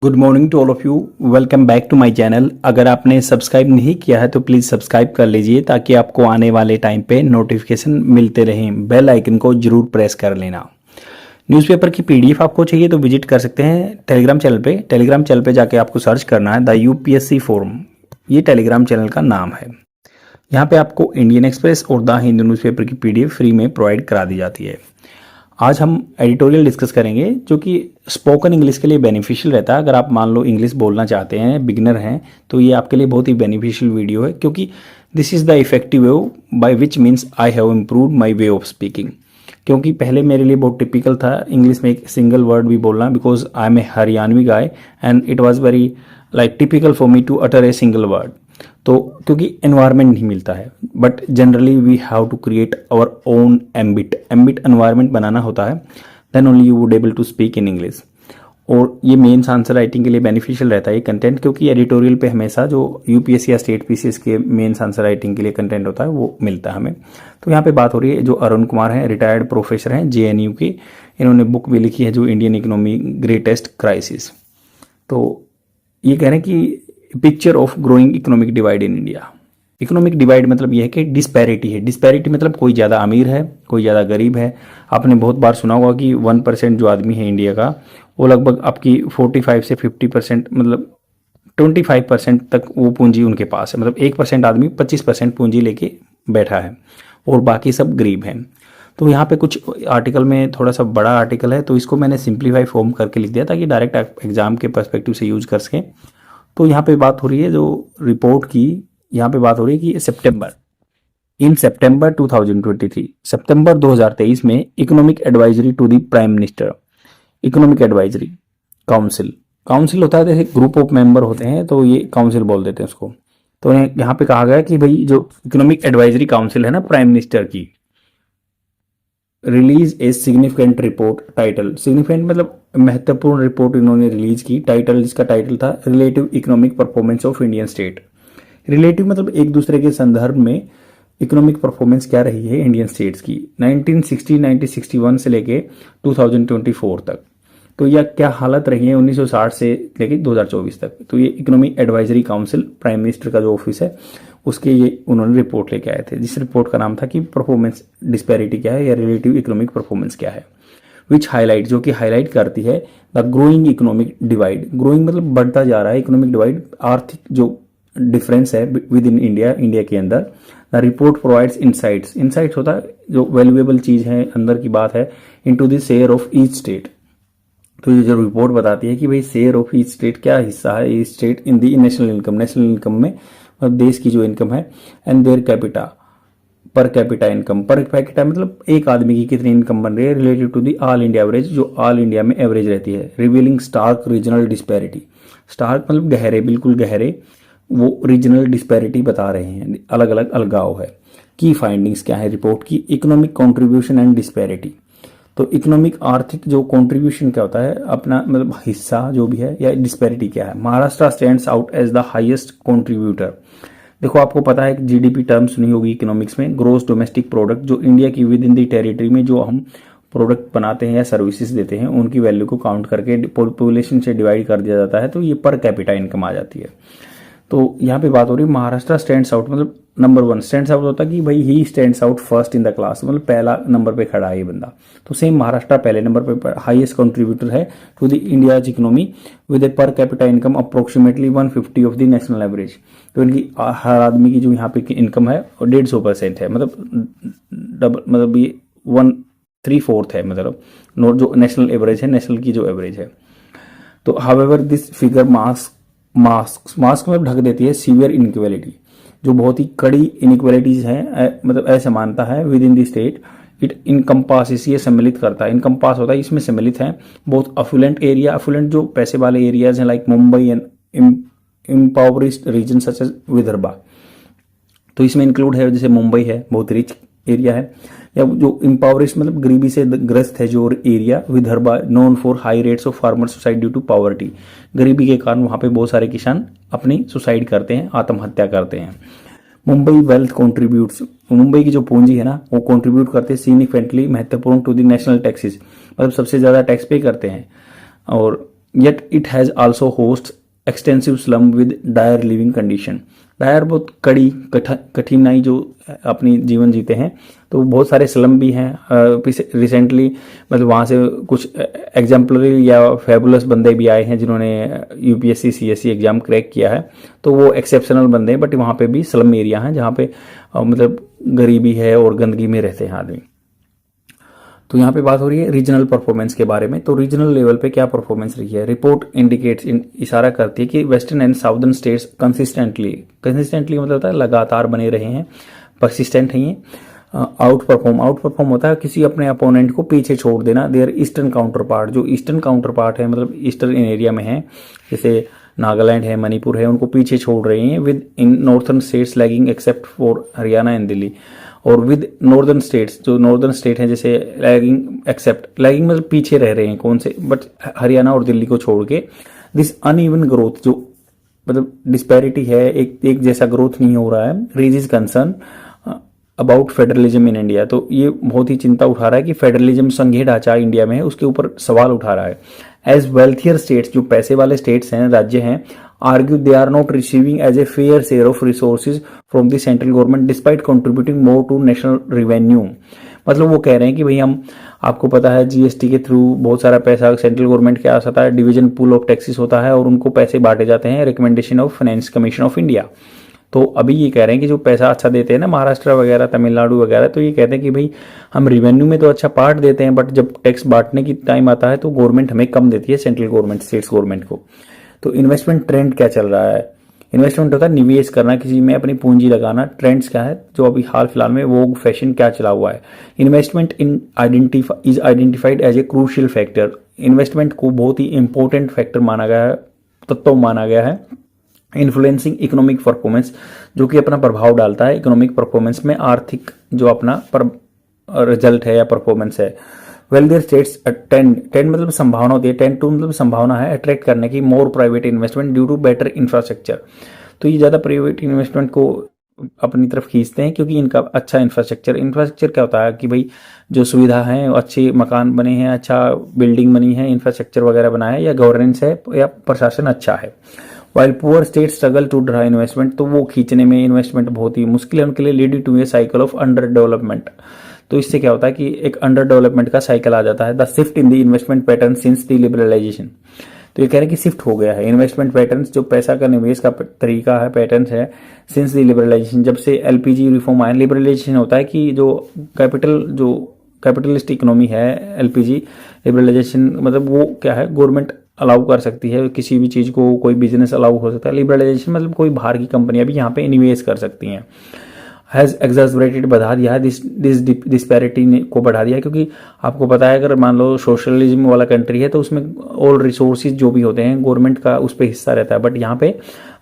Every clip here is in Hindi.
Good morning to all of you. Welcome back to my channel. अगर आपने सब्सक्राइब नहीं किया है तो प्लीज़ सब्सक्राइब कर लीजिए ताकि आपको आने वाले टाइम पे नोटिफिकेशन मिलते रहें। बेल आइकन को जरूर प्रेस कर लेना। न्यूज़पेपर की पीडीएफ आपको चाहिए तो विजिट कर सकते हैं टेलीग्राम चैनल पे। टेलीग्राम चैनल पे जाके आपको सर्च करना है द यूपीएससी फोरम, ये टेलीग्राम चैनल का नाम है। यहाँ पे आपको इंडियन एक्सप्रेस और द हिंदू न्यूज़पेपर की पीडीएफ फ्री में प्रोवाइड करा दी जाती है। आज हम एडिटोरियल डिस्कस करेंगे जो कि स्पोकन इंग्लिश के लिए बेनिफिशियल रहता है। अगर आप मान लो इंग्लिश बोलना चाहते हैं, बिगिनर हैं, तो ये आपके लिए बहुत ही बेनिफिशियल वीडियो है, क्योंकि this is the effective way by which means I have improved my way of speaking. क्योंकि पहले मेरे लिए बहुत टिपिकल था इंग्लिश में एक सिंगल वर्ड भी बोलना, because I am a Haryanvi guy and it was very like typical for me to utter a single word. तो क्योंकि एनवायरनमेंट नहीं मिलता है, but generally we have to create our own ambit environment बनाना होता है, then only you would able to speak in English. और ये मेंस आंसर राइटिंग के लिए बेनिफिशियल रहता है ये कंटेंट, क्योंकि एडिटोरियल पे हमेशा जो यूपीएससी या स्टेट पीसीएस के मेंस आंसर राइटिंग के लिए कंटेंट होता है वो मिलता है हमें। तो यहाँ पे बात हो रही है जो अरुण कुमार हैं, रिटायर्ड प्रोफेसर हैं जेएनयू के। इन्होंने बुक भी लिखी है जो इंडियन इकोनॉमी ग्रेटेस्ट क्राइसिस। तो ये कह रहे हैं कि picture of growing economic divide in India. Economic divide मतलब यह है कि डिस्पैरिटी है। डिस्पैरिटी मतलब कोई ज़्यादा अमीर है, कोई ज़्यादा गरीब है। आपने बहुत बार सुना होगा कि 1% जो आदमी है इंडिया का, वो लगभग आपकी 45 से 50% मतलब 25% तक वो पूंजी उनके पास है। मतलब 1% आदमी 25% पूंजी लेके बैठा है और बाकी सब गरीब हैं। तो यहाँ पे कुछ आर्टिकल में थोड़ा सा बड़ा आर्टिकल है, तो इसको मैंने सिंप्लीफाई फॉर्म करके लिख दिया ताकि डायरेक्ट एग्जाम के पर्सपेक्टिव से यूज कर सकें। तो यहाँ पे बात हो रही है जो रिपोर्ट की, यहाँ पे बात हो रही है कि सितंबर 2023 सितंबर 2023 में economic advisory to the prime minister. Economic advisory council होता है, जैसे ग्रुप ऑफ मेंबर होते हैं तो ये काउंसिल बोल देते हैं उसको। तो यहाँ पे कहा गया कि भाई जो इकोनॉमिक एडवाइजरी काउंसिल है ना प्राइम मिनिस्टर की, release a significant report. Title significant मतलब महत्वपूर्ण रिपोर्ट इन्होंने रिलीज की। टाइटल, जिसका टाइटल था relative economic performance of Indian state. Relative मतलब एक दूसरे के संदर्भ में इकोनॉमिक परफॉर्मेंस क्या रही है इंडियन स्टेट्स की 1960 1961 से लेके 2024 तक। तो यह क्या हालत रही है 1960 से लेके 2024 तक। तो ये economic advisory council prime minister का जो ऑफिस है उसके ये उन्होंने रिपोर्ट लेके आए थे, जिस रिपोर्ट का नाम था कि परफॉर्मेंस डिस्पैरिटी क्या है या रिलेटिव इकोनॉमिक परफॉर्मेंस क्या है। विच हाईलाइट, जो कि हाईलाइट करती है the growing economic divide. Growing मतलब बढ़ता जा रहा है इकोनॉमिक डिवाइड, आर्थिक जो डिफरेंस है विद इन इंडिया के अंदर। द रिपोर्ट प्रोवाइड्स इनसाइट्स होता है जो वैल्यूएबल चीज है, अंदर की बात है, into the share of each state. तो ये जो रिपोर्ट बताती है कि भाई शेयर ऑफ ईच स्टेट, क्या हिस्सा है each state in the national income में, देश की जो इनकम है, and their per capita income. Per capita मतलब एक आदमी की कितनी इनकम बन रही है related to the all India average, जो ऑल इंडिया में एवरेज रहती है। Revealing stark regional disparity. Stark मतलब गहरे, बिल्कुल गहरे, वो रीजनल डिस्पैरिटी बता रहे हैं, अलग अलग अलगाव है। की फाइंडिंग्स क्या है रिपोर्ट की, इकोनॉमिक कॉन्ट्रीब्यूशन एंड डिस्पैरिटी। तो इकोनॉमिक आर्थिक जो कंट्रीब्यूशन क्या होता है अपना मतलब हिस्सा जो भी है, या डिस्पैरिटी क्या है। Maharashtra stands out as the highest contributor. देखो आपको पता है जीडीपी टर्म सुनी होगी इकोनॉमिक्स में, ग्रोस डोमेस्टिक प्रोडक्ट, जो इंडिया की विद इन द टेरिटरी में जो हम प्रोडक्ट बनाते हैं या सर्विसेज देते हैं उनकी वैल्यू को काउंट करके पॉपुलेशन से डिवाइड कर दिया जाता है, तो ये पर कैपिटा इनकम आ जाती है। तो यहाँ पे बात हो रही है महाराष्ट्र स्टैंड्स आउट मतलब नंबर 1 स्टैंड्स आउट होता है कि भाई he stands out first in the class, मतलब पहला नंबर पे खड़ा है ये बंदा। तो सेम महाराष्ट्र पहले नंबर पे हाईएस्ट कंट्रीब्यूटर है to the India's economy with a per capita income approximately 150 of the national average. तो इनकी हर आदमी की जो यहाँ पे इनकम है 150% है, मतलब ये 1/3 है, मतलब नोट जो नेशनल एवरेज है, नेशनल की जो एवरेज है। तो हाउएवर दिस फिगर मास्क मतलब ढक देती है सीवियर इनइक्वालिटी, जो बहुत ही कड़ी इनइक्वालिटीज है, मतलब असमानता है with in the state. It encompasses, ये सम्मिलित करता है, इनकम्पास होता है इसमें सम्मिलित है बहुत अफुलेंट एरिया, अफुलेंट जो पैसे वाले एरियाज हैं like Mumbai and impoverished region such as Vidarbha. तो इसमें इंक्लूड है जैसे मुंबई है, बहुत रिच एरिया है, या जो इम्पावरिस्ड मतलब गरीबी से ग्रस्त है जो area, Vidarbha known for high rates of farmer suicide due to poverty. गरीबी के कारण वहां पे बहुत सारे किसान अपनी सुसाइड करते हैं, आत्महत्या करते हैं। मुंबई वेल्थ कॉन्ट्रीब्यूट्स, मुंबई की जो पूंजी है ना वो कॉन्ट्रीब्यूट करते हैं सिग्निफिकेंटली, महत्वपूर्ण टू द नेशनल टैक्सेस, मतलब सबसे ज्यादा टैक्स पे करते हैं। और yet it has also hosts extensive slum with dire living condition। Dire बहुत कड़ी कठिनाई जो अपनी जीवन जीते हैं, तो बहुत सारे स्लम भी हैं। रिसेंटली मतलब वहाँ से कुछ एग्जाम्पलरी या फैबुलस बंदे भी आए हैं जिन्होंने यूपीएससी सीएससी एग्जाम क्रैक किया है, तो वो एक्सेप्शनल बंदे हैं, बट वहाँ पे भी स्लम एरिया हैं जहाँ पे मतलब गरीबी है और गंदगी में रहते हैं आदमी। तो यहाँ पे बात हो रही है रीजनल परफॉर्मेंस के बारे में। तो रीजनल लेवल पे क्या परफॉर्मेंस रही है, रिपोर्ट इंडिकेट्स इशारा करती है कि western and southern states consistently मतलब होता है लगातार बने रहे हैं, परसिस्टेंट हैं ये। आउट परफॉर्म होता है किसी अपने अपोनेंट को पीछे छोड़ देना। देयर ईस्टर्न काउंटर पार्ट, जो ईस्टर्न काउंटर पार्ट है मतलब ईस्टर्न एरिया में है, जैसे नागालैंड है, मणिपुर है, उनको पीछे छोड़ रहे हैं। With in northern states lagging except for Haryana and Delhi. और विद नॉर्दर्न स्टेट्स, जो नॉर्दर्न स्टेट हैं जैसे लैगिंग मतलब पीछे रह रहे हैं कौन से, बट हरियाणा और दिल्ली को छोड़ के। दिस अनइवन ग्रोथ, जो मतलब डिस्पैरिटी है, एक जैसा ग्रोथ नहीं हो रहा है। Raises concern about federalism in India, तो ये बहुत ही चिंता उठा रहा है कि फेडरलिज्म संघीय ढांचा इंडिया में है उसके ऊपर सवाल उठा रहा है। एज वेल्थियर स्टेट्स, जो पैसे वाले स्टेट्स हैं, राज्य हैं, argue they are not receiving as a fair share of resources from the central government despite contributing more to national revenue. मतलब वो कह रहे हैं कि भाई हम, आपको पता है जीएसटी के थ्रू बहुत सारा पैसा सेंट्रल गवर्नमेंट के आता है, डिवीजन पूल ऑफ टैक्सेस होता है और उनको पैसे बांटे जाते हैं recommendation of finance commission of India. तो अभी ये कह रहे हैं कि जो पैसा अच्छा देते हैं ना महाराष्ट्र वगैरह तमिलनाडु वगैरह, तो ये कहते हैं कि भाई हम रिवेन्यू में तो अच्छा पार्ट देते हैं, बट जब टैक्स बांटने की टाइम आता है तो गवर्नमेंट हमें कम देती है, सेंट्रल गवर्नमेंट स्टेट्स गवर्नमेंट को। तो इन्वेस्टमेंट ट्रेंड क्या चल रहा है, इन्वेस्टमेंट होता है निवेश करना, किसी में अपनी पूंजी लगाना। ट्रेंड्स क्या है, जो अभी हाल फिलहाल में वोग फैशन क्या चला हुआ है। Investment in is identified as a crucial factor. Investment को बहुत ही इंपॉर्टेंट फैक्टर माना गया है, तत्व माना गया है। इन्फ्लुएंसिंग इकोनॉमिक परफॉर्मेंस, जो कि अपना प्रभाव डालता है इकोनॉमिक परफॉर्मेंस में, आर्थिक जो अपना रिजल्ट है या परफॉर्मेंस है। वेल्थियर स्टेट्स टेंड मतलब संभावना होती है, टेंड टू मतलब संभावना है अट्रैक्ट करने की more private investment due to better infrastructure. तो ये ज़्यादा प्राइवेट इन्वेस्टमेंट को अपनी तरफ खींचते हैं क्योंकि इनका अच्छा इंफ्रास्ट्रक्चर क्या होता है कि भाई जो सुविधा है, अच्छे मकान बने हैं, अच्छा बिल्डिंग बनी है, इंफ्रास्ट्रक्चर वगैरह बना है, या गवर्नेंस है, या प्रशासन अच्छा है। While poor state struggle to draw investment, तो वो खींचने में इन्वेस्टमेंट बहुत ही मुश्किल है उनके लिए। Leading to a cycle of under development, तो इससे क्या होता है कि एक अंडर डेवलपमेंट का साइकिल आ जाता है। The shift in the investment pattern since the liberalisation, तो ये कह रहे हैं कि शिफ्ट हो गया है इन्वेस्टमेंट पैटर्न, जो पैसा का निवेश का तरीका है, पैटर्न है, सिंस द लिबरलाइजेशन, जब से एलपीजी रिफॉर्म आया। लिबरलाइजेशन होता है कि जो कैपिटलिस्ट इकोनॉमी है, एलपीजी लिबरलाइजेशन मतलब वो क्या है, गवर्नमेंट अलाउ कर सकती है किसी भी चीज़ को, कोई बिजनेस अलाउ हो सकता है। लिबरलाइजेशन मतलब कोई बाहर की कंपनियां भी यहाँ पे निवेश कर सकती हैं। हैज़ एग्जैस्परेटेड, बढ़ा दिया है, दिस डिस्पैरिटी को बढ़ा दिया है, क्योंकि आपको पता है अगर मान लो सोशलिज्म वाला कंट्री है तो उसमें ऑल रिसोर्सेज जो भी होते हैं गवर्नमेंट का उस पर हिस्सा रहता है, बट यहाँ पे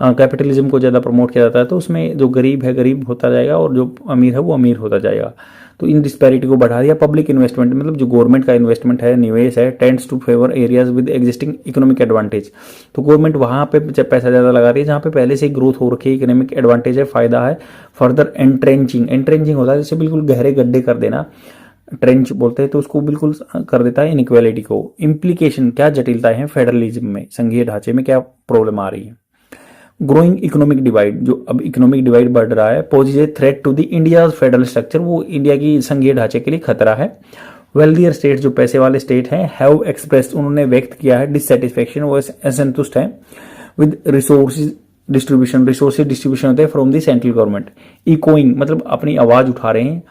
कैपिटलिज्म को ज़्यादा प्रमोट किया जाता है, तो उसमें जो गरीब है गरीब होता जाएगा और जो अमीर है वो अमीर होता जाएगा। तो इन डिस्पैरिटी को बढ़ा दिया। पब्लिक इन्वेस्टमेंट मतलब जो गवर्नमेंट का इन्वेस्टमेंट है, निवेश है, tends to favour areas with existing economic advantage, तो गवर्नमेंट वहाँ पे पैसा ज़्यादा लगा रही है जहाँ पे पहले से ग्रोथ हो रखी है, इकोनॉमिक एडवांटेज है, फायदा है। फर्दर एंट्रेंचिंग होता है, जैसे बिल्कुल गहरे गड्ढे कर देना, ट्रेंच बोलते हैं, तो उसको बिल्कुल कर देता है इनइक्वालिटी को। इम्प्लीकेशन क्या जटिलताएं हैं फेडरलिज्म में, संघीय ढांचे में क्या प्रॉब्लम आ रही है। ग्रोइंग इकोनॉमिक डिवाइड, जो अब इकोनॉमिक डिवाइड बढ़ रहा है, poses a threat to the India federal structure, वो इंडिया की संघीय ढांचे के लिए खतरा है। वेल्थियर स्टेट, जो पैसे वाले स्टेट हैं, हैव एक्सप्रेस्ड, उन्होंने व्यक्त किया है डिससेटिस्फेक्शन, वो असंतुष्ट है विद रिसोर्सेज डिस्ट्रीब्यूशन होते हैं from the central government. Echoing मतलब अपनी आवाज उठा रहे हैं,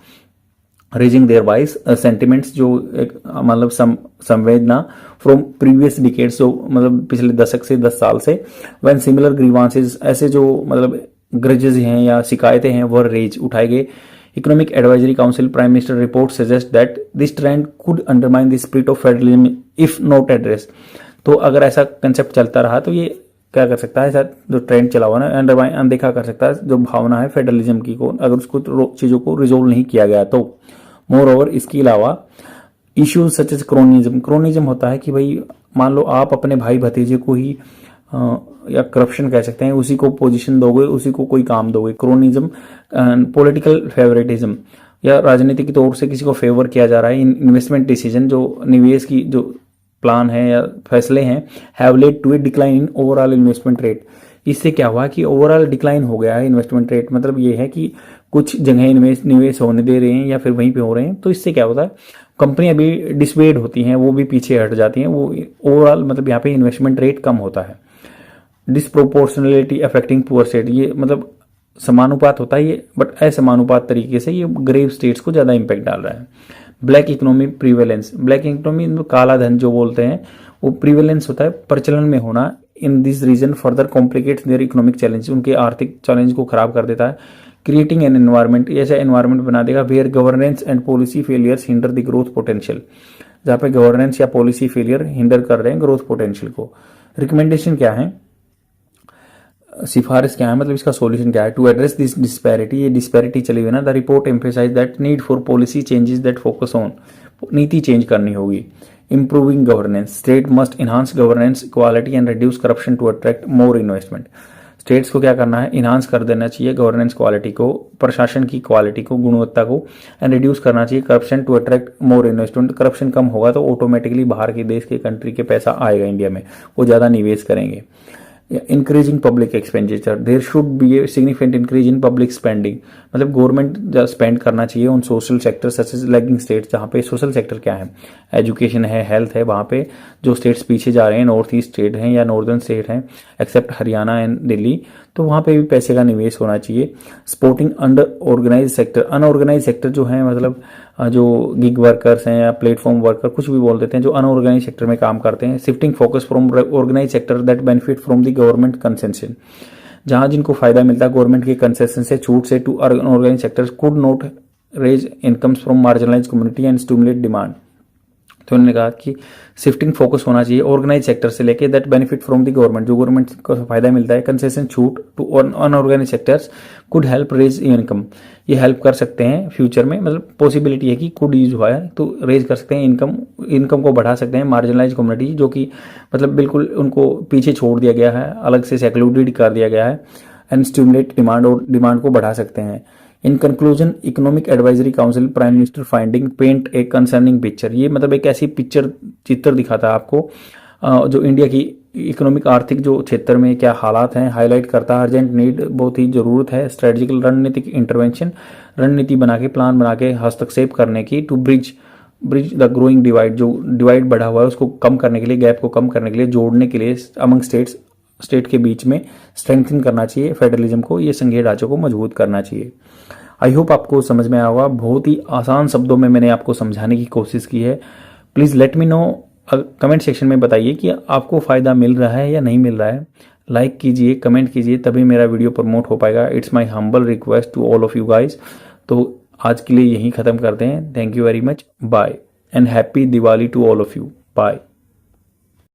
रेजिंग देयर वॉइस, सेंटिमेंट्स जो एक मतलब संवेदना फ्रॉम प्रीवियस डिकेड्स, जो मतलब पिछले दशक से 10 साल से। व्हेन सिमिलर ग्रीवांसेस, ऐसे जो मतलब ग्रजेस हैं या शिकायतें हैं वो रेज उठाए गए। Economic advisory council prime minister report suggest that this trend could undermine the spirit of federalism if not address, तो अगर ऐसा कंसेप्ट चलता रहा तो ये क्या कर सकता है, ऐसा जो ट्रेंड चला हुआ ना अंडरमाइन, अनदेखा कर सकता है जो भावना है फेडरलिज्म की को, अगर उसको चीजों को रिजोल्व नहीं किया गया तो। मोर ओवर, इसके अलावा इश्यूज सच एज क्रोनिज्म होता है कि भाई मान लो आप अपने भाई भतीजे को ही या करप्शन कह सकते हैं, उसी को पोजीशन दोगे, उसी को कोई काम दोगे। क्रोनिज्म पॉलिटिकल फेवरेटिज्म, या राजनीतिक तौर से किसी को फेवर किया जा रहा है। इन्वेस्टमेंट डिसीजन, जो निवेश की जो प्लान है या फैसले हैं have led to a decline in overall investment rate. इससे क्या हुआ कि ओवरऑल डिक्लाइन हो गया है इन्वेस्टमेंट रेट, मतलब ये है कि कुछ जगह निवेश होने दे रहे हैं या फिर वहीं पे हो रहे हैं, तो इससे क्या होता है कंपनी अभी डिसवेड होती हैं, वो भी पीछे हट जाती हैं, वो ओवरऑल मतलब यहाँ पे इन्वेस्टमेंट रेट कम होता है। डिसप्रोपोर्शनलिटी अफेक्टिंग पुअर स्टेट, ये मतलब समानुपात होता है ये, बट असमानुपात तरीके से ये ग्रेव स्टेट्स को ज़्यादा इंपैक्ट डाल रहा है। ब्लैक इकोनॉमी प्रीवेलेंस, ब्लैक इकोनॉमी काला धन जो बोलते हैं, वो प्रीवेलेंस होता है प्रचलन में होना in this region further complicates their economic challenge, उनके आर्थिक चैलेंज को खराब कर देता है। क्रिएटिंग एन एनवायरमेंट, ऐसा एनवायरमेंट बना देगा where governance and policy failures hinder the growth potential, जहाँ पे गवर्नेंस या पॉलिसी फेलियर हिंडर कर रहे हैं ग्रोथ पोटेंशियल को। रिकमेंडेशन क्या है, सिफारिश क्या है, मतलब इसका सॉल्यूशन क्या है। टू एड्रेस दिस डिस्पैरिटी, ये डिस्पैरिटी चली हुई ना, the report emphasise that need for policy changes that focus on, नीति चेंज करनी होगी। Improving governance, state must enhance governance quality and reduce corruption to attract more investment. States को क्या करना है, इन्हांस कर देना चाहिए गवर्नेंस क्वालिटी को, प्रशासन की क्वालिटी को, गुणवत्ता को, एंड रिड्यूस करना चाहिए corruption to attract more investment. Corruption कम होगा तो ऑटोमेटिकली बाहर के देश के कंट्री के पैसा आएगा इंडिया में, वो ज़्यादा निवेश करेंगे। Increasing public expenditure, there should be a significant increase in public spending, मतलब गवर्नमेंट स्पेंड करना चाहिए on social sector such as lagging states, जहाँ पे सोशल सेक्टर क्या है, एजुकेशन है, हेल्थ है, वहाँ पे जो स्टेट्स पीछे जा रहे हैं, नॉर्थ ईस्ट स्टेट हैं या नॉर्दर्न स्टेट हैं एक्सेप्ट हरियाणा एंड दिल्ली, तो वहाँ पे भी पैसे का निवेश होना चाहिए। Supporting under organised sector, unorganised sector जो है मतलब जो गिग वर्कर्स हैं या प्लेटफॉर्म वर्कर कुछ भी बोल देते हैं, जो अनऑर्गेनाइज सेक्टर में काम करते हैं। Shifting focus from organised sector that benefit from the government concession, जहां जिनको फायदा मिलता है गवर्नमेंट के कंसेशन से, छूट से, to unorganised sectors could not raise incomes from marginalised community and stimulate demand. तो उन्होंने कहा कि शिफ्टिंग फोकस होना चाहिए ऑर्गेनाइज सेक्टर से लेके that benefit from the government, जो गवर्नमेंट को फायदा मिलता है, कंसेशन छूट, to unorganised sectors could help raise income, ये हेल्प कर सकते हैं फ्यूचर में, मतलब पॉसिबिलिटी है कि कुड यूज हुआ है तो रेज कर सकते हैं इनकम को बढ़ा सकते हैं। मार्जिनलाइज कम्युनिटी जो कि मतलब बिल्कुल उनको पीछे छोड़ दिया गया है, अलग से सेक्लूडेड कर दिया गया है, एंड स्टिमुलेट डिमांड, और डिमांड को बढ़ा सकते हैं। In conclusion economic advisory council prime minister finding paint a concerning picture, ये मतलब एक ऐसी चित्र दिखाता है आपको जो इंडिया की इकोनॉमिक आर्थिक जो क्षेत्र में क्या हालात हैं हाईलाइट करता है। अर्जेंट नीड, बहुत ही जरूरत है स्ट्रेटेजिकल रणनीतिक इंटरवेंशन, रणनीति बना के प्लान बना के हस्तक्षेप करने की। To bridge the growing divide, जो डिवाइड बढ़ा हुआ है उसको कम करने के लिए, गैप को कम करने के लिए, जोड़ने के लिए अमंग स्टेट के बीच में स्ट्रेंथन करना चाहिए फेडरलिज्म को, ये संघीय ढांचे को मजबूत करना चाहिए। आई होप आपको समझ में आया होगा, बहुत ही आसान शब्दों में मैंने आपको समझाने की कोशिश की है। Please let me know, comment section में बताइए कि आपको फ़ायदा मिल रहा है या नहीं मिल रहा है। लाइक कीजिए, कमेंट कीजिए, तभी मेरा वीडियो प्रमोट हो पाएगा। It's my humble request to all of you guys. तो आज के लिए यहीं ख़त्म करते हैं। Thank you very much, bye and happy Diwali to all of you, bye.